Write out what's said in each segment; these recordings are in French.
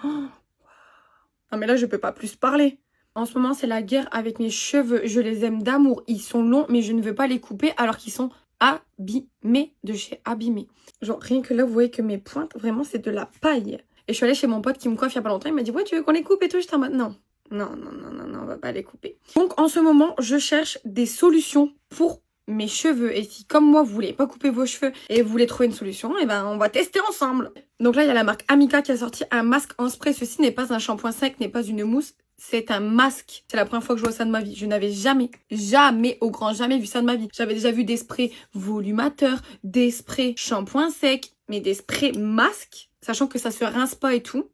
Non mais là je peux pas plus parler. En ce moment c'est la guerre avec mes cheveux. Je les aime d'amour. Ils sont longs mais je ne veux pas les couper alors qu'ils sont abîmés de chez Abîmé. Genre rien que là vous voyez que mes pointes vraiment c'est de la paille. Et je suis allée chez mon pote qui me coiffe il y a pas longtemps. Il m'a dit ouais tu veux qu'on les coupe et tout. J'étais en mode non. Non, on va pas les couper. Donc en ce moment je cherche des solutions pour mes cheveux. Et si comme moi vous voulez pas couper vos cheveux et vous voulez trouver une solution, et ben on va tester ensemble. Donc là il y a la marque Amika qui a sorti un masque en spray. Ceci n'est pas un shampoing sec, n'est pas une mousse, c'est un masque. C'est la première fois que je vois ça de ma vie. Je n'avais jamais au grand jamais vu ça de ma vie. J'avais déjà vu des sprays volumateurs, des sprays shampoing sec, mais des sprays masques, sachant que ça se rince pas et tout.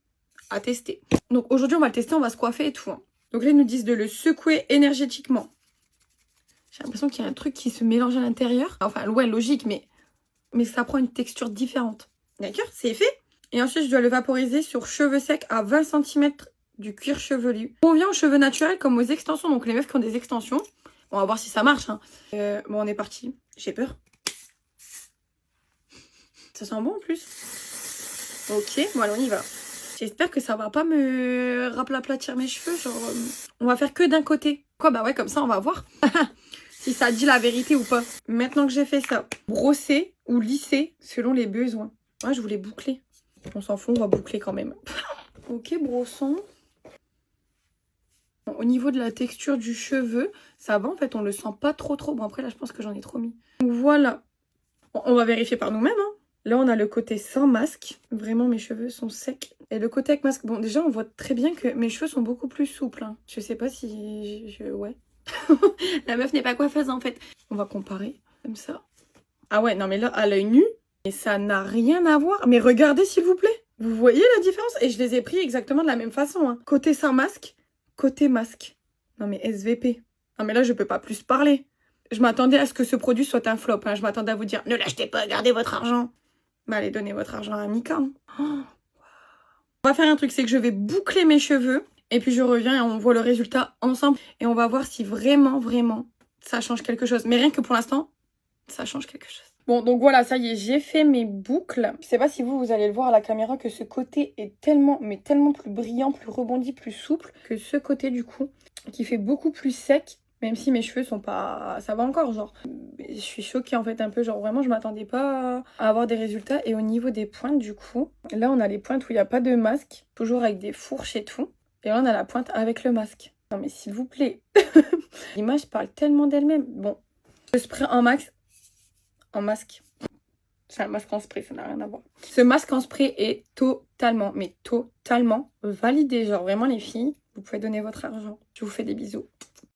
À tester. Donc aujourd'hui on va le tester, on va se coiffer et tout. Donc là ils nous disent de le secouer énergétiquement. J'ai l'impression qu'il y a un truc qui se mélange à l'intérieur. Enfin, ouais, logique, mais ça prend une texture différente. D'accord, c'est fait. Et ensuite, je dois le vaporiser sur cheveux secs à 20 cm du cuir chevelu. On vient aux cheveux naturels comme aux extensions. Donc les meufs qui ont des extensions. On va voir si ça marche. Hein. Bon, on est parti. J'ai peur. Ça sent bon en plus. Ok, bon, allez, on y va. J'espère que ça va pas me raplatir mes cheveux. Genre, on va faire que d'un côté. Quoi, bah ouais, comme ça, on va voir. Si ça dit la vérité ou pas. Maintenant que j'ai fait ça, brosser ou lisser selon les besoins. Moi, je voulais boucler. On s'en fout, on va boucler quand même. Ok, brossons. Bon, au niveau de la texture du cheveu, ça va en fait, on le sent pas trop. Bon, après là, je pense que j'en ai trop mis. Donc voilà. Bon, on va vérifier par nous-mêmes. Hein. Là, on a le côté sans masque. Vraiment, mes cheveux sont secs. Et le côté avec masque, bon, déjà, on voit très bien que mes cheveux sont beaucoup plus souples. Hein. Je sais pas si... Ouais. La meuf n'est pas coiffeuse en fait. On va comparer comme ça. Ah ouais, non mais là, à l'œil nu, et ça n'a rien à voir. Mais regardez s'il vous plaît. Vous voyez la différence? Et je les ai pris exactement de la même façon. Hein. Côté sans masque, côté masque. Non mais SVP. Non mais là, je peux pas plus parler. Je m'attendais à ce que ce produit soit un flop. Hein. Je m'attendais à vous dire, ne l'achetez pas, gardez votre argent. Bah allez, donnez votre argent à Mika. Hein. Oh. On va faire un truc, c'est que je vais boucler mes cheveux. Et puis je reviens et on voit le résultat ensemble. Et on va voir si vraiment, ça change quelque chose. Mais rien que pour l'instant, ça change quelque chose. Bon, donc voilà, ça y est, j'ai fait mes boucles. Je sais pas si vous allez le voir à la caméra que ce côté est tellement, mais tellement plus brillant, plus rebondi, plus souple que ce côté du coup, qui fait beaucoup plus sec. Même si mes cheveux sont pas... Ça va encore, genre. Je suis choquée en fait un peu, genre vraiment je m'attendais pas à avoir des résultats. Et au niveau des pointes du coup, là on a les pointes où il n'y a pas de masque, toujours avec des fourches et tout. Et là, on a la pointe avec le masque. Non, mais s'il vous plaît. L'image parle tellement d'elle-même. Bon. Le spray en masque. C'est un masque en spray, ça n'a rien à voir. Ce masque en spray est totalement, mais totalement validé. Genre, vraiment, les filles, vous pouvez donner votre argent. Je vous fais des bisous.